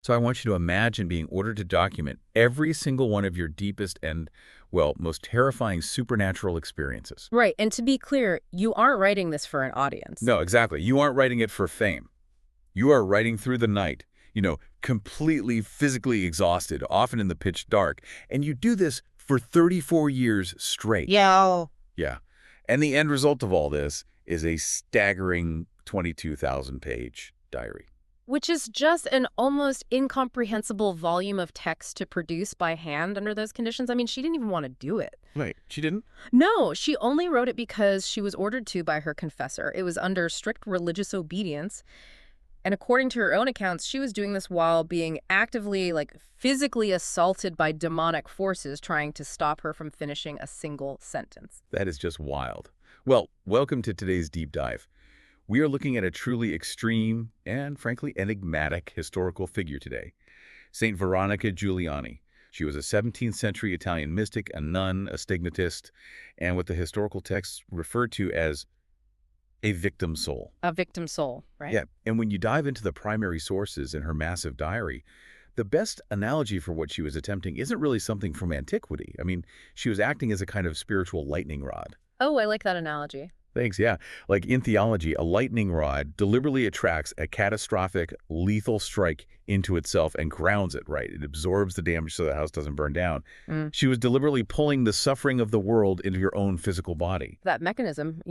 So I want you to imagine being ordered to document every single one of your deepest and, well, most terrifying supernatural experiences. Right, and to be clear, you aren't writing this for an audience. No, exactly. You aren't writing it for fame. You are writing through the night, completely physically exhausted, often in the pitch dark, and you do this for 34 years straight. Yeah. Yeah. And the end result of all this is a staggering 22,000-page diary. Which is just an almost incomprehensible volume of text to produce by hand under those conditions. I mean, she didn't even want to do it. Right. She didn't? No, she only wrote it because she was ordered to by her confessor. It was under strict religious obedience. And according to her own accounts, she was doing this while being actively, physically assaulted by demonic forces trying to stop her from finishing a single sentence. That is just wild. Well, welcome to today's deep dive. We are looking at a truly extreme and, frankly, enigmatic historical figure today, Saint Veronica Giuliani. She was a 17th century Italian mystic, a nun, a stigmatist, and what the historical texts refer to as a victim soul. A victim soul, right? Yeah, and when you dive into the primary sources in her massive diary, the best analogy for what she was attempting isn't really something from antiquity. I mean, she was acting as a kind of spiritual lightning rod. Oh, I like that analogy. Thanks, yeah. Like in theology, a lightning rod deliberately attracts a catastrophic, lethal strike into itself and grounds it, right? It absorbs the damage so the house doesn't burn down. Mm. She was deliberately pulling the suffering of the world into your own physical body. That mechanism,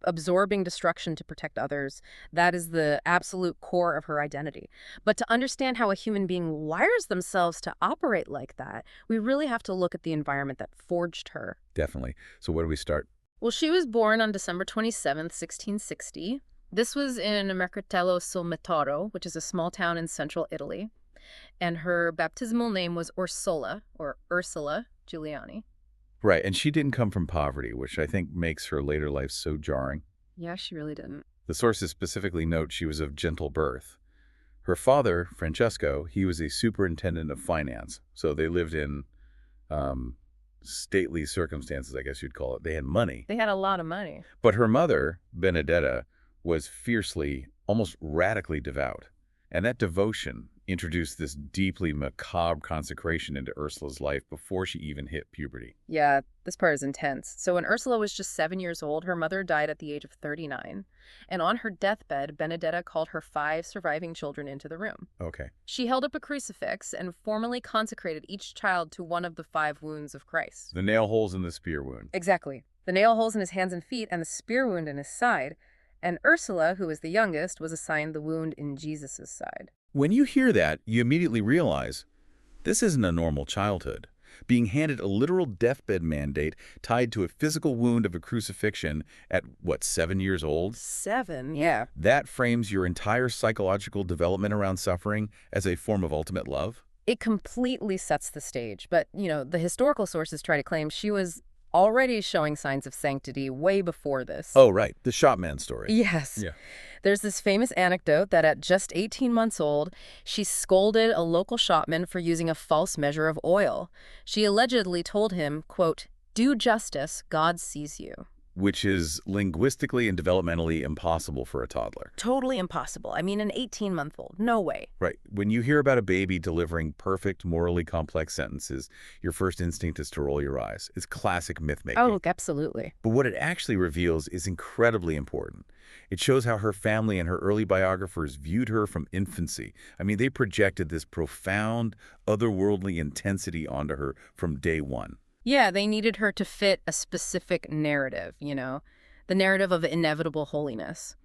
absorbing destruction to protect others, that is the absolute core of her identity. But to understand how a human being wires themselves to operate like that, we really have to look at the environment that forged her. Definitely. So where do we start? Well, she was born on December 27th, 1660. This was in Mercatello sul Mettaro, which is a small town in central Italy. And her baptismal name was Ursula Giuliani. Right, and she didn't come from poverty, which I think makes her later life so jarring. Yeah, she really didn't. The sources specifically note she was of gentle birth. Her father, Francesco, he was a superintendent of finance, so they lived in stately circumstances, I guess you'd call it. They had money. They had a lot of money. But her mother, Benedetta, was fiercely, almost radically devout. And that devotion introduced this deeply macabre consecration into Ursula's life before she even hit puberty. Yeah, this part is intense. So when Ursula was just 7 years old, her mother died at the age of 39. And on her deathbed, Benedetta called her 5 surviving children into the room. Okay. She held up a crucifix and formally consecrated each child to one of the 5 wounds of Christ. The nail holes in the spear wound. Exactly. The nail holes in his hands and feet and the spear wound in his side. And Ursula, who was the youngest, was assigned the wound in Jesus' side. When you hear that, you immediately realize this isn't a normal childhood. Being handed a literal deathbed mandate tied to a physical wound of a crucifixion at, 7 years old? 7? Yeah. That frames your entire psychological development around suffering as a form of ultimate love? It completely sets the stage. But, the historical sources try to claim she was already showing signs of sanctity way before this. Oh, right. The shopman story. Yes. Yeah. There's this famous anecdote that at just 18 months old, she scolded a local shopman for using a false measure of oil. She allegedly told him, quote, "Do justice, God sees you." Which is linguistically and developmentally impossible for a toddler. Totally impossible. I mean, an 18-month-old. No way. Right. When you hear about a baby delivering perfect, morally complex sentences, your first instinct is to roll your eyes. It's classic myth-making. Oh, absolutely. But what it actually reveals is incredibly important. It shows how her family and her early biographers viewed her from infancy. I mean, they projected this profound, otherworldly intensity onto her from day one. Yeah, they needed her to fit a specific narrative, the narrative of inevitable holiness.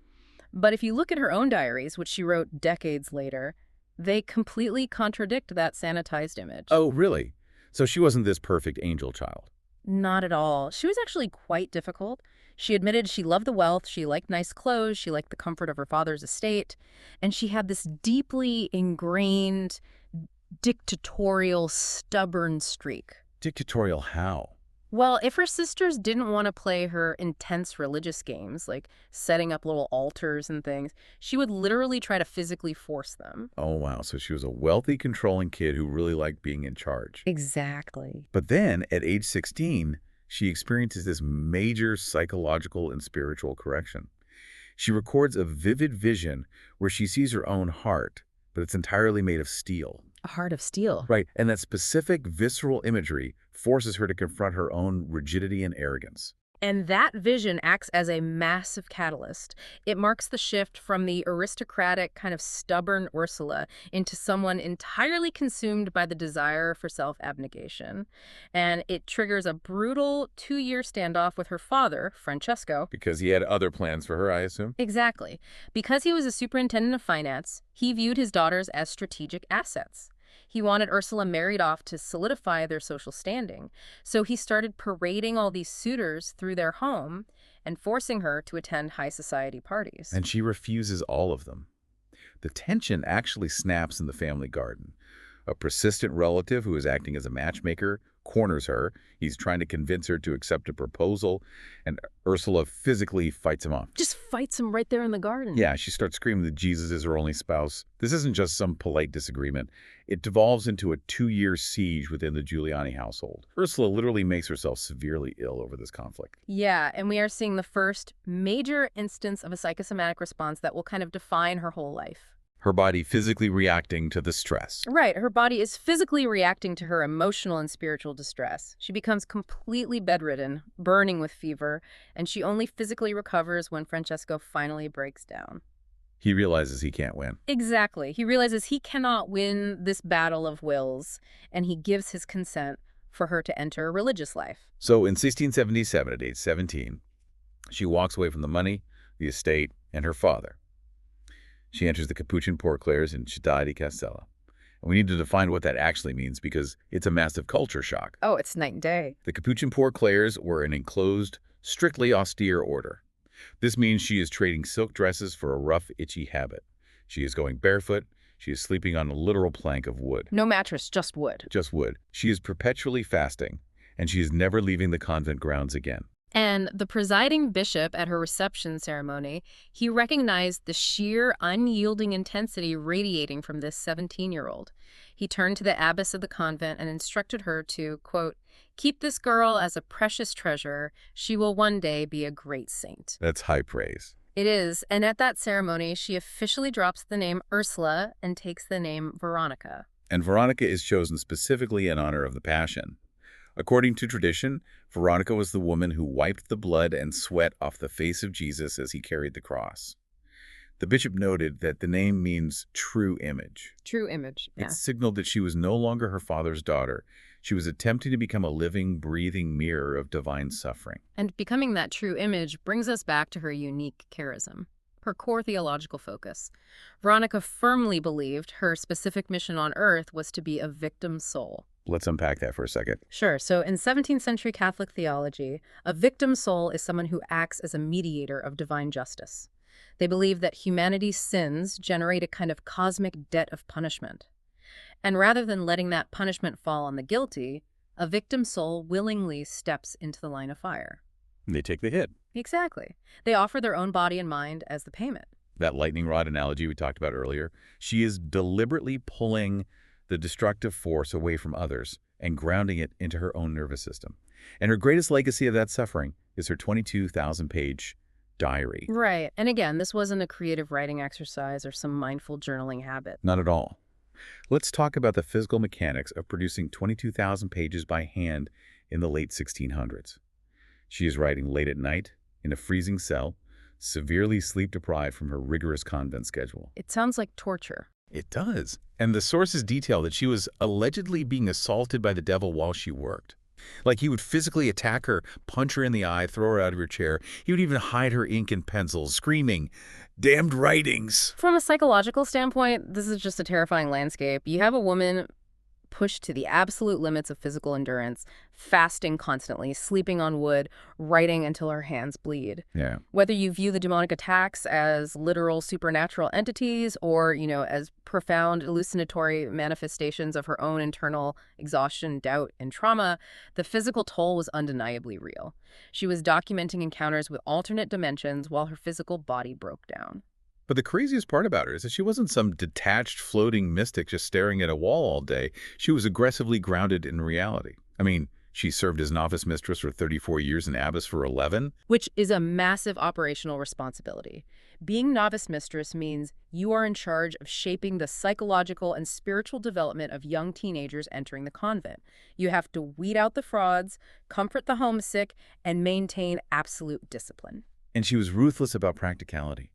But if you look at her own diaries, which she wrote decades later, they completely contradict that sanitized image. Oh, really? So she wasn't this perfect angel child? Not at all. She was actually quite difficult. She admitted she loved the wealth, she liked nice clothes, she liked the comfort of her father's estate, and she had this deeply ingrained, dictatorial, stubborn streak. Dictatorial how? Well, if her sisters didn't want to play her intense religious games, like setting up little altars and things, she would literally try to physically force them. Oh, wow. So she was a wealthy, controlling kid who really liked being in charge. Exactly. But then, at age 16, she experiences this major psychological and spiritual correction. She records a vivid vision where she sees her own heart but it's entirely made of steel. A heart of steel. Right, and that specific visceral imagery forces her to confront her own rigidity and arrogance. And that vision acts as a massive catalyst. It marks the shift from the aristocratic, kind of stubborn Ursula into someone entirely consumed by the desire for self-abnegation. And it triggers a brutal 2-year standoff with her father, Francesco. Because he had other plans for her, I assume? Exactly. Because he was a superintendent of finance, he viewed his daughters as strategic assets. He wanted Ursula married off to solidify their social standing. So he started parading all these suitors through their home and forcing her to attend high society parties. And she refuses all of them. The tension actually snaps in the family garden. A persistent relative who is acting as a matchmaker corners her. He's trying to convince her to accept a proposal, and Ursula physically fights him off. Just fights him right there in the garden. Yeah, she starts screaming that Jesus is her only spouse. This isn't just some polite disagreement. It devolves into a 2-year siege within the Giuliani household. Ursula literally makes herself severely ill over this conflict. Yeah, and we are seeing the first major instance of a psychosomatic response that will kind of define her whole life. Her body physically reacting to the stress. Right, her body is physically reacting to her emotional and spiritual distress. She becomes completely bedridden, burning with fever, and she only physically recovers when Francesco finally breaks down. He realizes he can't win. Exactly. He realizes he cannot win this battle of wills, and he gives his consent for her to enter religious life. So in 1677, at age 17, she walks away from the money, the estate, and her father. She enters the Capuchin Poor Clares in Città di Castello. And we need to define what that actually means because it's a massive culture shock. Oh, it's night and day. The Capuchin Poor Clares were an enclosed, strictly austere order. This means she is trading silk dresses for a rough, itchy habit. She is going barefoot. She is sleeping on a literal plank of wood. No mattress, just wood. Just wood. She is perpetually fasting, and she is never leaving the convent grounds again. And the presiding bishop at her reception ceremony, he recognized the sheer, unyielding intensity radiating from this 17-year-old. He turned to the abbess of the convent and instructed her to, quote, "Keep this girl as a precious treasure. She will one day be a great saint." That's high praise. It is, and at that ceremony, she officially drops the name Ursula and takes the name Veronica. And Veronica is chosen specifically in honor of the Passion. According to tradition, Veronica was the woman who wiped the blood and sweat off the face of Jesus as he carried the cross. The bishop noted that the name means true image. True image, yeah. It signaled that she was no longer her father's daughter. She was attempting to become a living, breathing mirror of divine suffering. And becoming that true image brings us back to her unique charism, her core theological focus. Veronica firmly believed her specific mission on earth was to be a victim soul. Let's unpack that for a second. Sure. So in 17th century Catholic theology, a victim soul is someone who acts as a mediator of divine justice. They believe that humanity's sins generate a kind of cosmic debt of punishment. And rather than letting that punishment fall on the guilty, a victim soul willingly steps into the line of fire. They take the hit. Exactly. They offer their own body and mind as the payment. That lightning rod analogy we talked about earlier, she is deliberately pulling the destructive force away from others and grounding it into her own nervous system. And her greatest legacy of that suffering is her 22,000-page diary. Right. And again, this wasn't a creative writing exercise or some mindful journaling habit. Not at all. Let's talk about the physical mechanics of producing 22,000 pages by hand in the late 1600s. She is writing late at night, in a freezing cell, severely sleep-deprived from her rigorous convent schedule. It sounds like torture. It does. And the sources detail that she was allegedly being assaulted by the devil while she worked. Like he would physically attack her, punch her in the eye, throw her out of her chair. He would even hide her ink and pencils, screaming, "Damned writings!" From a psychological standpoint, this is just a terrifying landscape. You have a woman pushed to the absolute limits of physical endurance, fasting constantly, sleeping on wood, writing until her hands bleed. Yeah. Whether you view the demonic attacks as literal supernatural entities or, as profound hallucinatory manifestations of her own internal exhaustion, doubt, and trauma, the physical toll was undeniably real. She was documenting encounters with alternate dimensions while her physical body broke down. But the craziest part about her is that she wasn't some detached, floating mystic just staring at a wall all day. She was aggressively grounded in reality. I mean, she served as novice mistress for 34 years and abbess for 11. Which is a massive operational responsibility. Being novice mistress means you are in charge of shaping the psychological and spiritual development of young teenagers entering the convent. You have to weed out the frauds, comfort the homesick, and maintain absolute discipline. And she was ruthless about practicality.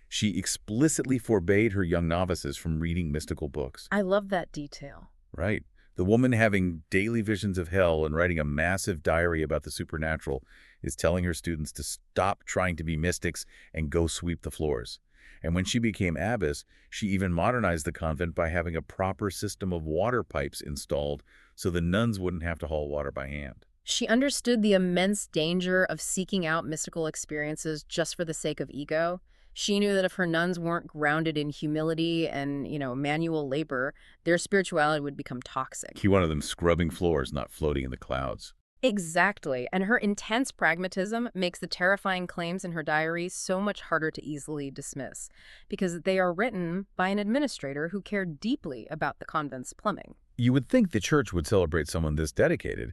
She explicitly forbade her young novices from reading mystical books. I love that detail. Right. The woman having daily visions of hell and writing a massive diary about the supernatural is telling her students to stop trying to be mystics and go sweep the floors. And when she became abbess, she even modernized the convent by having a proper system of water pipes installed so the nuns wouldn't have to haul water by hand. She understood the immense danger of seeking out mystical experiences just for the sake of ego. She knew that if her nuns weren't grounded in humility and, manual labor, their spirituality would become toxic. He wanted them scrubbing floors, not floating in the clouds. Exactly. And her intense pragmatism makes the terrifying claims in her diary so much harder to easily dismiss, because they are written by an administrator who cared deeply about the convent's plumbing. You would think the church would celebrate someone this dedicated,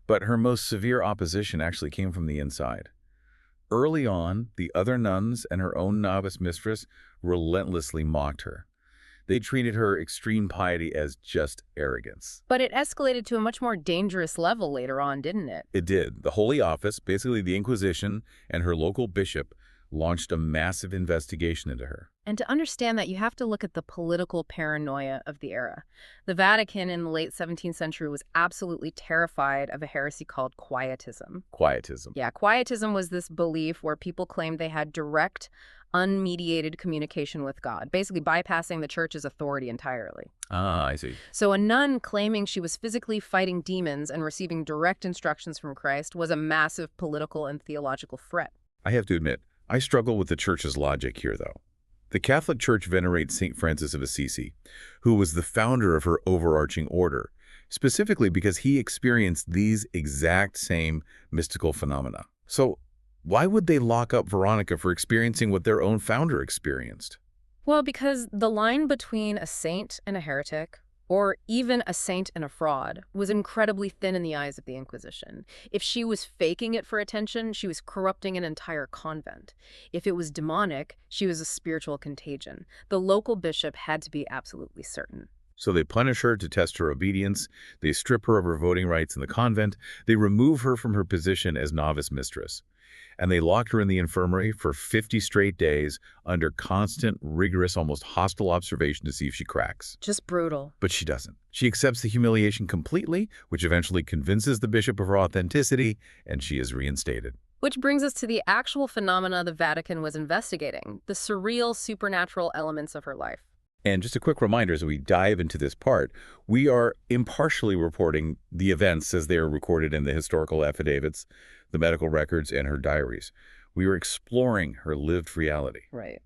but her most severe opposition actually came from the inside. Early on, the other nuns and her own novice mistress relentlessly mocked her. They treated her extreme piety as just arrogance. But it escalated to a much more dangerous level later on, didn't it? It did. The Holy Office, basically the Inquisition, and her local bishop launched a massive investigation into her. And to understand that, you have to look at the political paranoia of the era. The Vatican in the late 17th century was absolutely terrified of a heresy called Quietism. Quietism. Yeah, Quietism was this belief where people claimed they had direct, unmediated communication with God, basically bypassing the church's authority entirely. Ah, I see. So a nun claiming she was physically fighting demons and receiving direct instructions from Christ was a massive political and theological threat. I have to admit, I struggle with the church's logic here, though. The Catholic Church venerates St. Francis of Assisi, who was the founder of her overarching order, specifically because he experienced these exact same mystical phenomena. So why would they lock up Veronica for experiencing what their own founder experienced? Well, because the line between a saint and a heretic, or even a saint and a fraud, was incredibly thin in the eyes of the Inquisition. If she was faking it for attention, she was corrupting an entire convent. If it was demonic, she was a spiritual contagion. The local bishop had to be absolutely certain. So they punish her to test her obedience, they strip her of her voting rights in the convent, they remove her from her position as novice mistress. And they locked her in the infirmary for 50 straight days under constant, rigorous, almost hostile observation to see if she cracks. Just brutal. But she doesn't. She accepts the humiliation completely, which eventually convinces the bishop of her authenticity, and she is reinstated. Which brings us to the actual phenomena the Vatican was investigating, the surreal, supernatural elements of her life. And just a quick reminder as we dive into this part, we are impartially reporting the events as they are recorded in the historical affidavits, the medical records, and her diaries. We are exploring her lived reality. Right.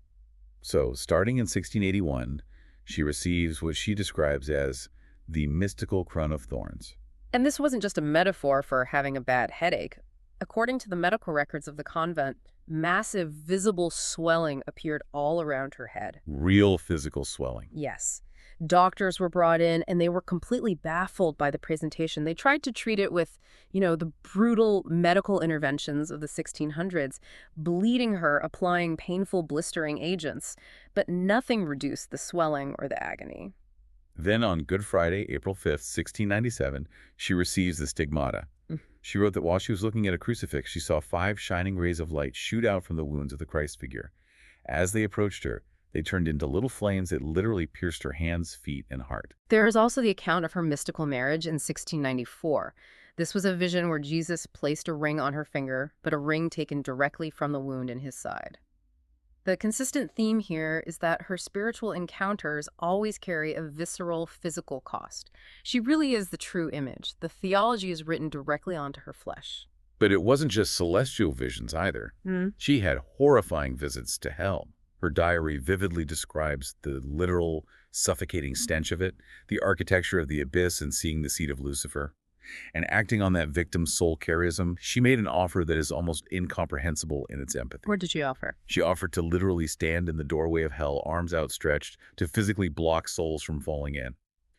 So, starting in 1681, she receives what she describes as the mystical crown of thorns. And this wasn't just a metaphor for having a bad headache. According to the medical records of the convent, massive visible swelling appeared all around her head. Real physical swelling. Yes. Doctors were brought in, and they were completely baffled by the presentation. They tried to treat it with, the brutal medical interventions of the 1600s, bleeding her, applying painful blistering agents, but nothing reduced the swelling or the agony. Then on Good Friday, April 5th, 1697, she receives the Stigmata. She wrote that while she was looking at a crucifix, she saw 5 shining rays of light shoot out from the wounds of the Christ figure. As they approached her, they turned into little flames that literally pierced her hands, feet, and heart. There is also the account of her mystical marriage in 1694. This was a vision where Jesus placed a ring on her finger, but a ring taken directly from the wound in his side. The consistent theme here is that her spiritual encounters always carry a visceral, physical cost. She really is the true image. The theology is written directly onto her flesh. But it wasn't just celestial visions either. She had horrifying visits to hell. Her diary vividly describes the literal, suffocating stench of it, the architecture of the abyss and seeing the seat of Lucifer. And acting on that victim's soul charism, she made an offer that is almost incomprehensible in its empathy. What did she offer? She offered to literally stand in the doorway of hell, arms outstretched, to physically block souls from falling in.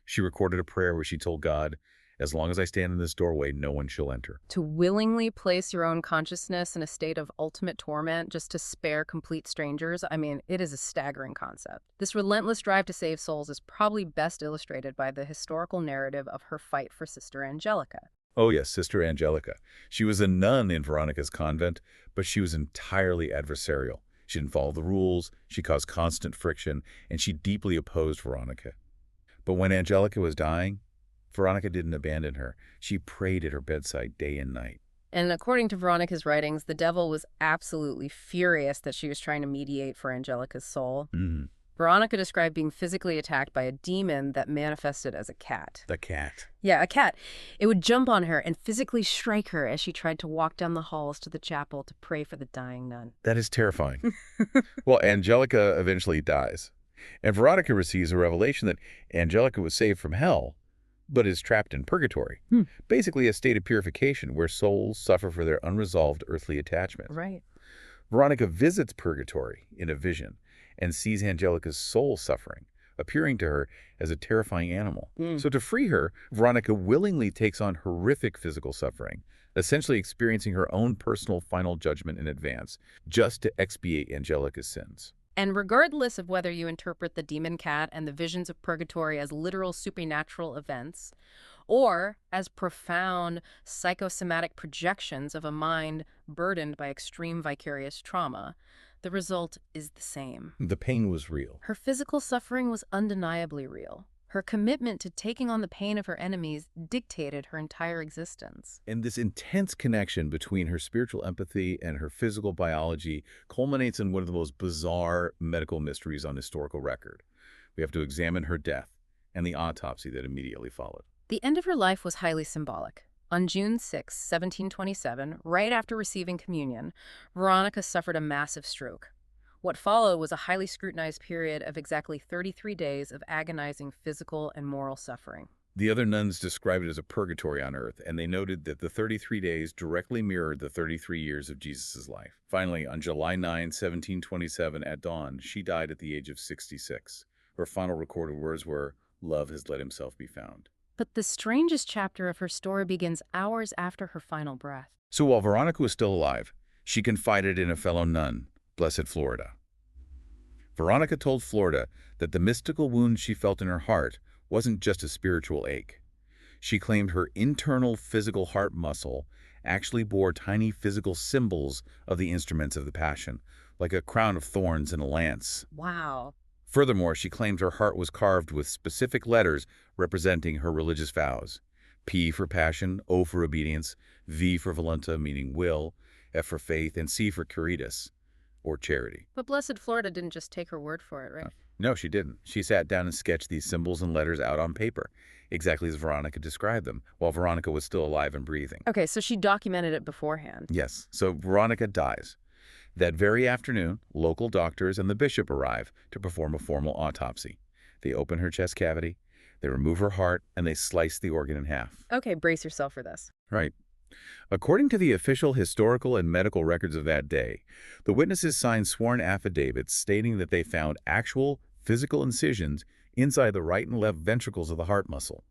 She recorded a prayer where she told God, As long as I stand in this doorway, no one shall enter. To willingly place your own consciousness in a state of ultimate torment just to spare complete strangers, I mean, it is a staggering concept. This relentless drive to save souls is probably best illustrated by the historical narrative of her fight for Sister Angelica. Oh yes, Sister Angelica. She was a nun in Veronica's convent, but she was entirely adversarial. She didn't follow the rules, she caused constant friction, and she deeply opposed Veronica. But when Angelica was dying, Veronica didn't abandon her. She prayed at her bedside day and night. And according to Veronica's writings, the devil was absolutely furious that she was trying to mediate for Angelica's soul. Mm, Veronica described being physically attacked by a demon that manifested as a cat. the cat. Yeah, a cat. It would jump on her and physically strike her as she tried to walk down the halls to the chapel to pray for the dying nun. That is terrifying. Well, Angelica eventually dies, and Veronica receives a revelation that Angelica was saved from hell, but is trapped in purgatory. Basically a state of purification where souls suffer for their unresolved earthly attachments. Right. Veronica visits purgatory in a vision and sees Angelica's soul suffering, appearing to her as a terrifying animal. So to free her, Veronica willingly takes on horrific physical suffering, essentially experiencing her own personal final judgment in advance, just to expiate Angelica's sins. And regardless of whether you interpret the demon cat and the visions of purgatory as literal supernatural events, or as profound psychosomatic projections of a mind burdened by extreme vicarious trauma, the result is the same. The pain was real. Her physical suffering was undeniably real. Her commitment to taking on the pain of her enemies dictated her entire existence. And this intense connection between her spiritual empathy and her physical biology culminates in one of the most bizarre medical mysteries on historical record. We have to examine her death and the autopsy that immediately followed. The end of her life was highly symbolic. On June 6, 1727, right after receiving communion, Veronica suffered a massive stroke. What followed was a highly scrutinized period of exactly 33 days of agonizing physical and moral suffering. The other nuns described it as a purgatory on earth, and they noted that the 33 days directly mirrored the 33 years of Jesus' life. Finally, on July 9, 1727, at dawn, she died at the age of 66. Her final recorded words were, "Love has let himself be found." But the strangest chapter of her story begins hours after her final breath. So while Veronica was still alive, she confided in a fellow nun, Blessed Florida. Veronica told Florida that the mystical wound she felt in her heart wasn't just a spiritual ache. She claimed her internal physical heart muscle actually bore tiny physical symbols of the instruments of the Passion, like a crown of thorns and a lance. Wow. Furthermore, she claimed her heart was carved with specific letters representing her religious vows. P for passion, O for obedience, V for volunta, meaning will, F for faith, and C for caritas, or charity. But Blessed Florida didn't just take her word for it, right? No, she didn't. She sat down and sketched these symbols and letters out on paper, exactly as Veronica described them, while Veronica was still alive and breathing. Okay, so she documented it beforehand. Yes, so Veronica dies. That very afternoon, local doctors and the bishop arrive to perform a formal autopsy. They open her chest cavity, they remove her heart, and they slice the organ in half. Okay, brace yourself for this. Right. According to the official historical and medical records of that day, the witnesses signed sworn affidavits stating that they found actual physical incisions inside the right and left ventricles of the heart muscle.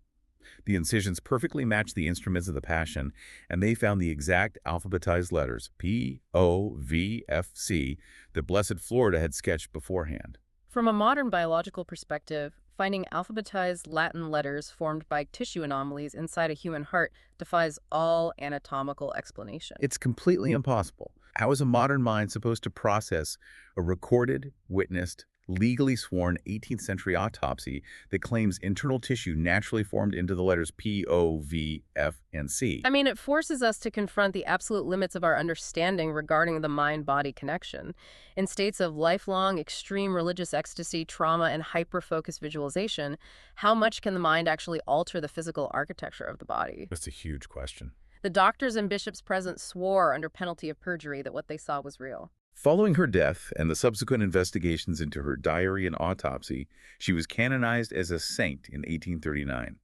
The incisions perfectly matched the instruments of the Passion, and they found the exact alphabetized letters P, O, V, F, C that Blessed Florida had sketched beforehand. From a modern biological perspective, finding alphabetized Latin letters formed by tissue anomalies inside a human heart defies all anatomical explanation. It's completely impossible. How is a modern mind supposed to process a recorded, witnessed, legally sworn 18th century autopsy that claims internal tissue naturally formed into the letters P, O, V, F, and C? I mean, it forces us to confront the absolute limits of our understanding regarding the mind-body connection. In states of lifelong, extreme religious ecstasy, trauma, and hyper-focused visualization, how much can the mind actually alter the physical architecture of the body? That's a huge question. The doctors and bishops present swore under penalty of perjury that what they saw was real. Following her death and the subsequent investigations into her diary and autopsy, she was canonized as a saint in 1839.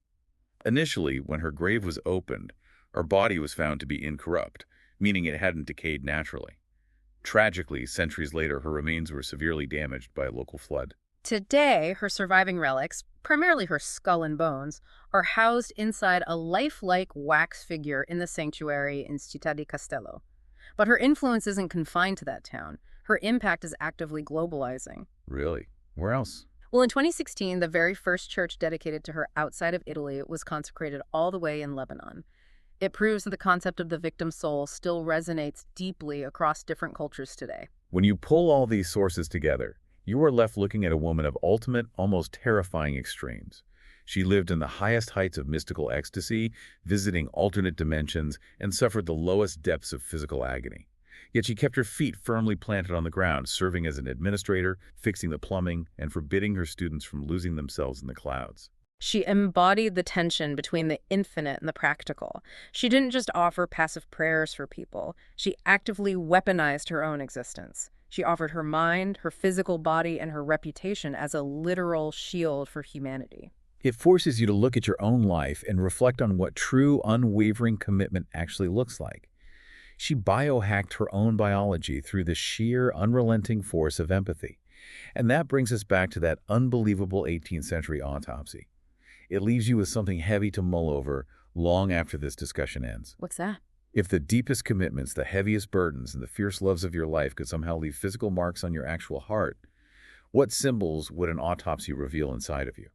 Initially, when her grave was opened, her body was found to be incorrupt, meaning it hadn't decayed naturally. Tragically, centuries later, her remains were severely damaged by a local flood. Today, her surviving relics, primarily her skull and bones, are housed inside a lifelike wax figure in the sanctuary in Città di Castello. But her influence isn't confined to that town. Her impact is actively globalizing. Really? Where else? Well, in 2016, the very first church dedicated to her outside of Italy was consecrated all the way in Lebanon. It proves that the concept of the victim soul still resonates deeply across different cultures today. When you pull all these sources together, you are left looking at a woman of ultimate, almost terrifying extremes. She lived in the highest heights of mystical ecstasy, visiting alternate dimensions, and suffered the lowest depths of physical agony. Yet she kept her feet firmly planted on the ground, serving as an administrator, fixing the plumbing, and forbidding her students from losing themselves in the clouds. She embodied the tension between the infinite and the practical. She didn't just offer passive prayers for people. She actively weaponized her own existence. She offered her mind, her physical body, and her reputation as a literal shield for humanity. It forces you to look at your own life and reflect on what true, unwavering commitment actually looks like. She biohacked her own biology through the sheer, unrelenting force of empathy. And that brings us back to that unbelievable 18th century autopsy. It leaves you with something heavy to mull over long after this discussion ends. What's that? If the deepest commitments, the heaviest burdens, and the fierce loves of your life could somehow leave physical marks on your actual heart, what symbols would an autopsy reveal inside of you?